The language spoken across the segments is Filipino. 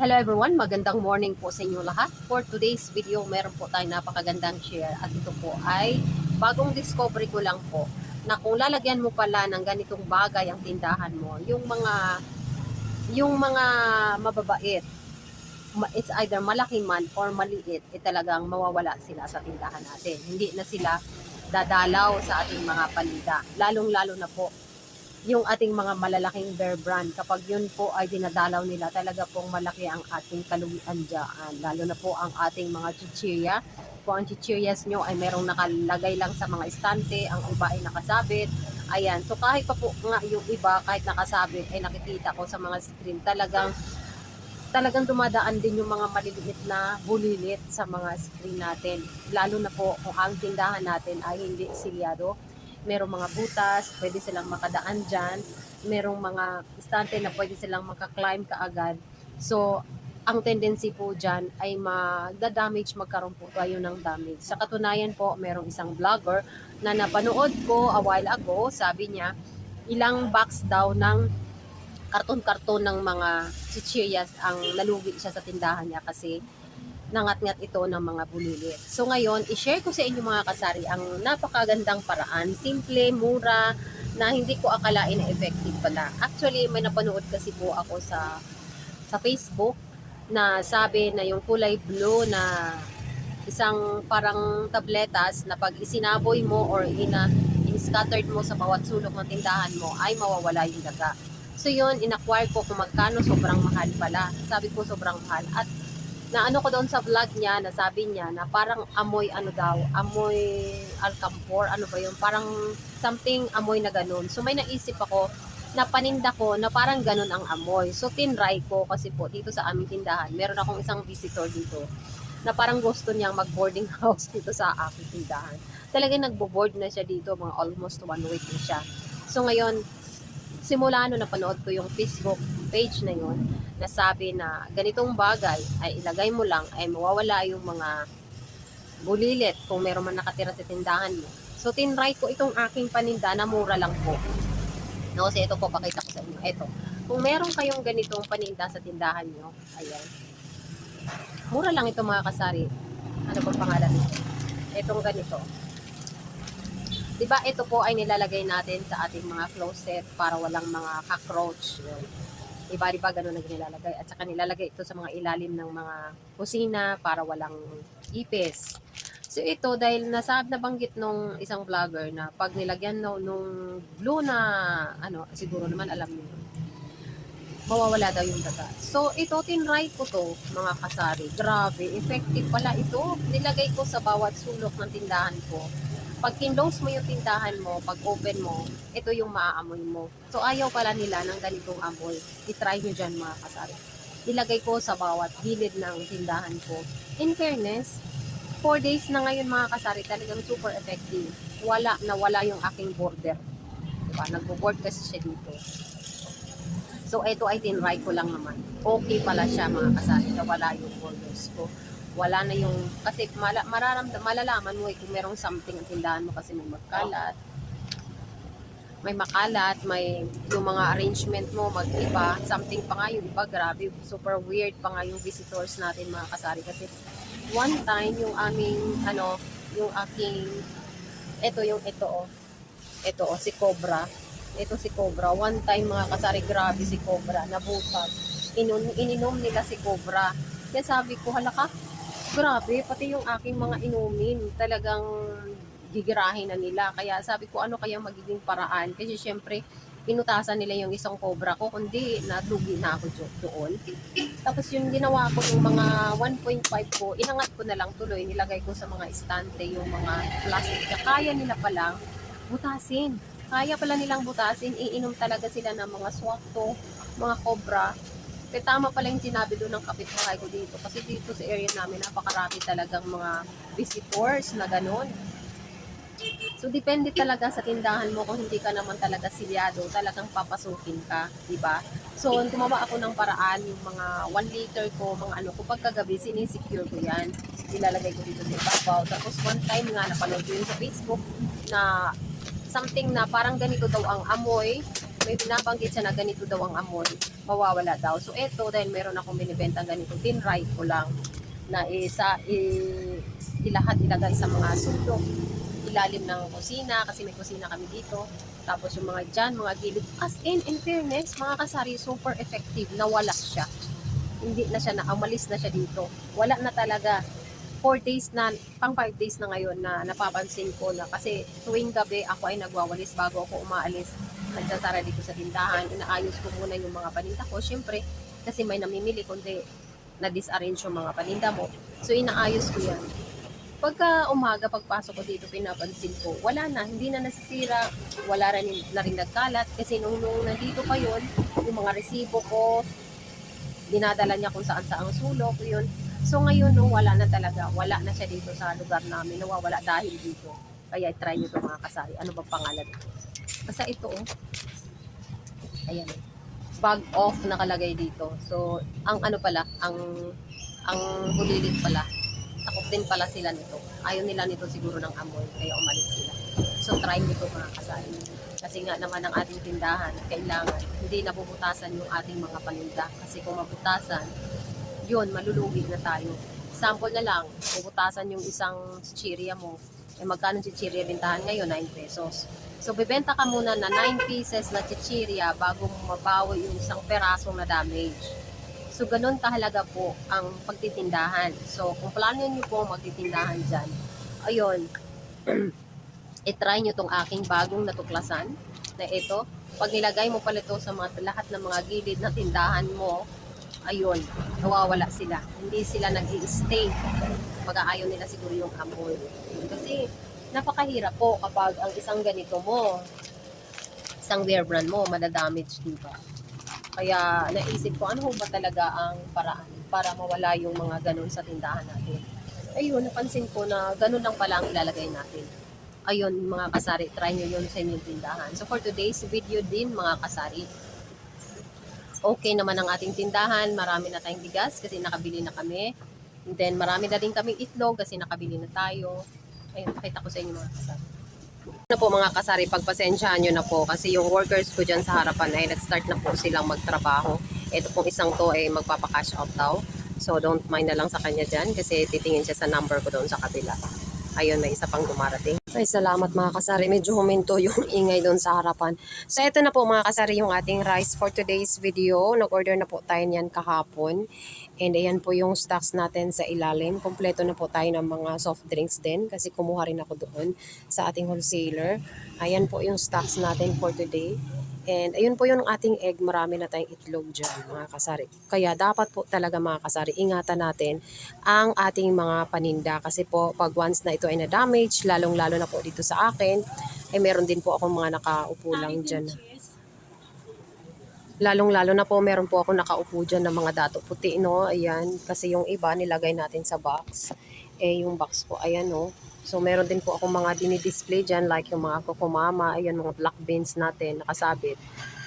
Hello everyone, magandang morning po sa inyo lahat. For today's video, meron po tayong napakagandang share at ito po ay bagong discovery ko lang po na kung lalagyan mo pala ng ganitong bagay ang tindahan mo, yung mga mababait, it's either malaki man or maliit, talagang mawawala sila sa tindahan natin. Hindi na sila dadalaw sa ating mga paninda. Lalong-lalo na po yung ating mga malalaking bear brand, kapag yun po ay dinadalaw nila, talaga pong malaki ang ating kaluwian dyan. Lalo na po ang ating mga chichirya. Kung ang chichiryas nyo ay merong nakalagay lang sa mga estante, ang iba ay nakasabit. Ayan, so kahit pa po nga yung iba, kahit nakasabit, ay nakikita ko sa mga screen, talagang dumadaan din yung mga maliliit na bulilit sa mga screen natin. Lalo na po kung ang tindahan natin ay hindi silyado. Merong mga butas, pwede silang makadaan dyan. Merong mga istante na pwede silang makaklimb kaagad. So, ang tendency po dyan ay magkaroon po tayo ng damage. Sa katunayan po, merong isang vlogger na napanood ko a while ago, sabi niya, ilang box daw ng karton-karton ng mga chichiryas ang nalugi siya sa tindahan niya kasi nangat-ngat ito ng mga bulilit. So ngayon, i-share ko sa inyo mga kasari ang napakagandang paraan, simple, mura, na hindi ko akalain na effective pala. Actually, may napanood kasi po ako sa Facebook na sabi na yung kulay blue na isang parang tabletas na pag isinaboy mo or in-scattered mo sa bawat sulok ng tindahan mo ay mawawala yung daga. So yun, in-acquire ko kung magkano, sobrang mahal pala. Sabi ko sobrang mahal. At naano ko doon sa vlog niya, na sabi niya na parang amoy ano daw, amoy alcampor, ano ba yun, parang something amoy na ganun. So may naisip ako na paninda ko na parang ganun ang amoy. So tinry ko kasi po dito sa aming tindahan, meron akong isang visitor dito na parang gusto niyang mag-boarding house dito sa aking tindahan. Talagang nagbo-board na siya dito, mga almost 1 week na siya. So ngayon, simula no napanood ko yung Facebook page na yun, nasabi na ganitong bagay ay ilagay mo lang ay mawawala yung mga bulilit kung meron man nakatira sa tindahan mo. So tinry ko itong aking paninda na mura lang po. No, kasi ito po pakita ko sa inyo. Ito. Kung meron kayong ganitong paninda sa tindahan nyo, ayan. Mura lang ito mga kasari. Ano po pangalan nito? Itong ganito. Diba ito po ay nilalagay natin sa ating mga closet para walang mga cockroach. Yun. Diba ganun na nilalagay. At saka nilalagay ito sa mga ilalim ng mga kusina para walang ipis. So ito, dahil nabanggit nung isang vlogger na pag nilagyan nung blue na, ano, siguro naman alam niyo, mawawala daw yung daga. So ito, tinry ko to mga kasari. Grabe, effective pala ito. Nilagay ko sa bawat sulok ng tindahan ko. Pag kinlose mo yung tindahan mo, pag open mo, ito yung maaamoy mo. So ayaw pala nila ng ganitong amoy. I-try nyo dyan mga kasari. Ilagay ko sa bawat gilid ng tindahan ko. In fairness, 4 days na ngayon mga kasari, talagang super effective. Wala yung aking border. Diba? Nagbo-board kasi siya dito. So ito ay tinry ko lang naman. Okay pala siya mga kasari, na wala yung borders ko. Wala na yung, kasi malalaman mo kung merong something ang tindahan mo kasi may makalat, may yung mga arrangement mo mag-iba, something pa nga yung iba, grabe, super weird pa nga yung visitors natin mga kasari. Kasi one time yung aming, yung aking, ito si Cobra. Ito si Cobra. One time mga kasari, grabe si Cobra, nabutas. Ininom nila si Cobra. Kaya sabi ko, halaka, grabe, pati yung aking mga inumin, talagang gigirahin na nila. Kaya sabi ko, ano kaya magiging paraan? Kasi syempre, inutasan nila yung isang Cobra ko, kundi natugi na ako doon. Tapos yung ginawa ko, yung mga 1.5 ko, inangat ko na lang tuloy, nilagay ko sa mga estante, yung mga plastic na kaya nila palang butasin. Kaya pala nilang butasin, iinom talaga sila ng mga swakto, mga Cobra. Kaya tama pala yung sinabi doon ng kapitbahay ko dito. Kasi dito sa area namin, napakarami talagang mga visitors na ganun. So, depende talaga sa tindahan mo. Kung hindi ka naman talaga silyado, talagang papasukin ka, di ba? So, gumawa ako ng paraan, yung mga 1 liter ko, mga ano ko, pagkagabi, sinisecure ko yan. Nilalagay ko dito sa ibabaw. Tapos, one time nga, napanood ko yun sa Facebook, na something na parang ganito daw ang amoy. May binabanggit siya na ganito daw ang amoy. mawawala daw. So eto, dahil meron akong binibenta ganito, tinry ko lang na ilahat ilagay sa mga sulok, ilalim ng kusina, kasi may kusina kami dito. Tapos yung mga dyan, mga gilid. As in fairness, mga kasari, super effective. Nawala siya. Hindi na siya umalis na siya dito. Wala na talaga. 4 days na, pang 5 days na ngayon na napapansin ko na kasi tuwing gabi ako ay nagwawalis bago ako umaalis. Nagsasara dito sa tindahan. Inaayos ko muna yung mga paninda ko. Siyempre, kasi may namimili kundi na-disarrange yung mga paninda mo. So, inaayos ko yan. Pagka umaga, pagpasok ko dito, pinapansin ko, wala na, hindi na nasisira, wala rin, na rin nagkalat, kasi nung nandito pa yun, yung mga resibo ko, dinadala niya kung saan saang sulok, yun. So ngayon, no, wala na talaga, wala na siya dito sa lugar namin, nawawala dahil dito. Kaya try nyo ito mga kasari. Ano ba pangalan ito? Basta ito, oh. Ayan. Bag off nakalagay dito. So, ang ano pala, ang hulilit pala, takot din pala sila nito. Ayaw nila nito siguro ng amoy, kaya umalis sila. So try nito mga kasari. Kasi nga naman ang ating tindahan, kailangan hindi nabubutasan yung ating mga paninda. Kasi kung mabutasan, yun, malulugi na tayo. Sample na lang, bubutasan yung isang chichirya mo. Eh magkano chichirya bintahan ngayon? 9 pesos. So bibenta ka muna na 9 pieces na chichirya bago mo mabawi yung isang perasong na damage. So, ganun kahalaga po ang pagtitindahan. So, kung plano nyo po magtitindahan dyan, ayun, itry nyo tong aking bagong natuklasan na ito. Pag nilagay mo pala ito sa mga, lahat ng mga gilid na tindahan mo, ayun, nawawala sila. Hindi sila nag-i-stay. Pag-aayaw nila siguro yung amoy. Kasi, napakahirap po kapag ang isang ganito mo, isang wear brand mo, madadamage, diba? Kaya naisip ko, ano ba talaga ang paraan para mawala yung mga ganun sa tindahan natin. Ayun, napansin ko na ganun lang pala ang ilalagay natin. Ayun, mga kasari, try nyo yun sa inyong tindahan. So for today's video din, mga kasari, okay naman ang ating tindahan. Marami na tayong bigas kasi nakabili na kami. And then marami na din kaming itlog kasi nakabili na tayo. Ayun, pakita ko sa inyo mga kasari. Na po mga kasari, pagpasensyahan nyo na po kasi yung workers ko dyan sa harapan ay nag-start na po silang magtrabaho. Ito pong isang to ay magpapa-cash out daw. So don't mind na lang sa kanya dyan kasi titingin siya sa number ko doon sa kabila. Ayun, may isa pang dumarating. Ay, salamat mga kasari. Medyo huminto yung ingay doon sa harapan. So ito na po mga kasari yung ating rice for today's video. Nag-order na po tayo niyan kahapon. And ayan po yung stocks natin sa ilalim. Kompleto na po tayo ng mga soft drinks din kasi kumuha rin ako doon sa ating wholesaler. Ayan po yung stocks natin for today. And ayun po yung ating egg. Marami na tayong itlog dyan mga kasari. Kaya dapat po talaga mga kasari, ingatan natin ang ating mga paninda. Kasi po pag once na ito ay na-damage, lalong-lalo na po dito sa akin, ay meron din po akong mga nakaupo lang dyan. Lalong-lalo na po meron po ako nakaupo dyan ng mga dato puti, no? Ayan, kasi yung iba nilagay natin sa box. Eh, yung box ko, ayan, no? So, meron din po akong mga dinidisplay dyan, like yung mga kokomama, ayan, mga black beans natin, nakasabit.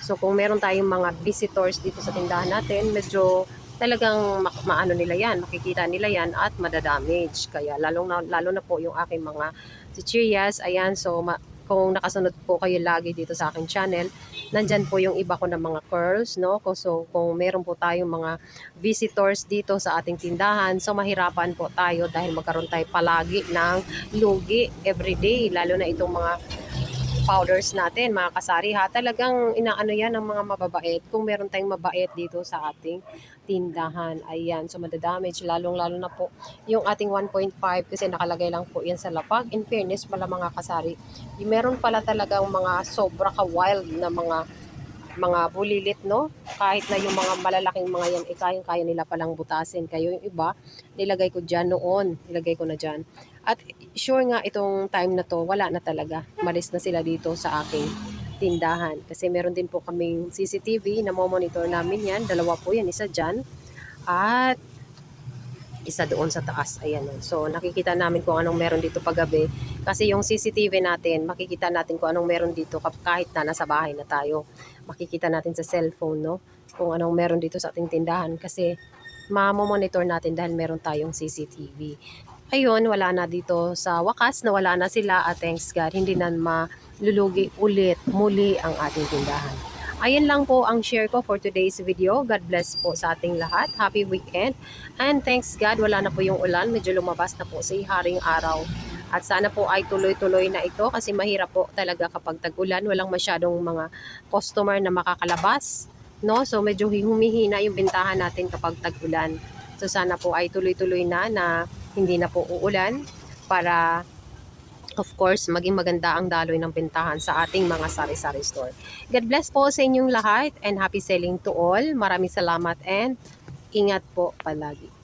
So, kung meron tayong mga visitors dito sa tindahan natin, medyo talagang maano nila yan, makikita nila yan at madadamage. Kaya, lalo na po yung aking mga chichirias, ayan, so, kung nakasunod po kayo lagi dito sa aking channel, nandyan po yung iba ko ng mga curls, no? So, kung meron po tayong mga visitors dito sa ating tindahan, so mahirapan po tayo dahil magkaroon tayo palagi ng lugi everyday, lalo na itong mga powders natin, mga kasari ha. Talagang inaano yan ng mga mababait. Kung meron tayong mabait dito sa ating tindahan, ayan. So madadamage, lalong-lalo na po yung ating 1.5 kasi nakalagay lang po yan sa lapag. In fairness pala mga kasari, meron pala talagang mga sobra ka-wild na mga bulilit, no? Kahit na yung mga malalaking mga yan, kayang-kaya nila palang butasin. Kayo yung iba, nilagay ko dyan noon. Nilagay ko na dyan. At sure nga itong time na to, wala na talaga. Malis na sila dito sa aking tindahan. Kasi meron din po kaming CCTV na monitor namin yan. Dalawa po yan, isa dyan. At isa doon sa taas. Ayan. So, nakikita namin kung anong meron dito paggabi. Kasi yung CCTV natin, makikita natin kung anong meron dito kahit na nasa bahay na tayo. Makikita natin sa cellphone, no? Kung anong meron dito sa ating tindahan. Kasi, mamomonitor natin dahil meron tayong CCTV. Ayun, wala na dito sa wakas, nawala na sila at thanks God, hindi na malulugi ulit muli ang ating tindahan. Ayan lang po ang share ko for today's video. God bless po sa ating lahat. Happy weekend. And thanks God, wala na po yung ulan. Medyo lumabas na po si haring araw. At sana po ay tuloy-tuloy na ito kasi mahirap po talaga kapag tag-ulan. Walang masyadong mga customer na makakalabas. No? So medyo humihina yung bintahan natin kapag tag-ulan. So sana po ay tuloy-tuloy na hindi na po uulan para of course, maging maganda ang daloy ng bentahan sa ating mga sari-sari store. God bless po sa inyong lahat and happy selling to all. Maraming salamat and ingat po palagi.